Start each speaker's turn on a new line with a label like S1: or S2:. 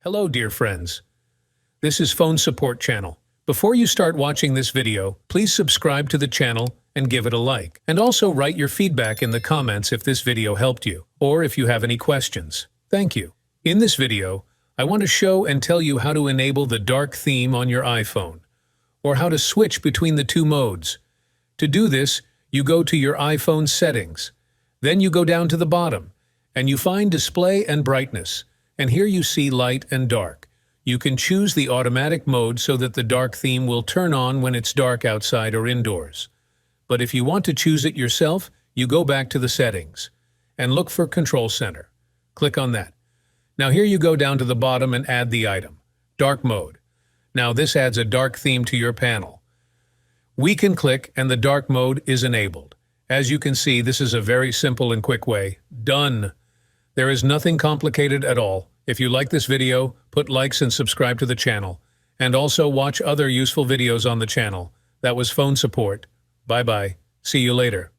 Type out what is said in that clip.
S1: Hello, dear friends. This is Phone Support Channel. Before you start watching this video, please subscribe to the channel and give it a like. And also write your feedback in the comments if this video helped you, or if you have any questions. Thank you. In this video, I want to show and tell you how to enable the dark theme on your iPhone, or how to switch between the two modes. To do this, you go to your iPhone settings. Then you go down to the bottom, and you find Display and Brightness. And here you see light and dark. You can choose the automatic mode so that the dark theme will turn on when it's dark outside or indoors. But if you want to choose it yourself, you go back to the settings and look for Control Center. Click on that. Now here you go down to the bottom and add the item, Dark Mode. Now this adds a dark theme to your panel. We can click and the dark mode is enabled. As you can see, this is a very simple and quick way. Done! There is nothing complicated at all. If you like this video, put likes and subscribe to the channel. And also watch other useful videos on the channel. That was Phone Support. Bye-bye. See you later.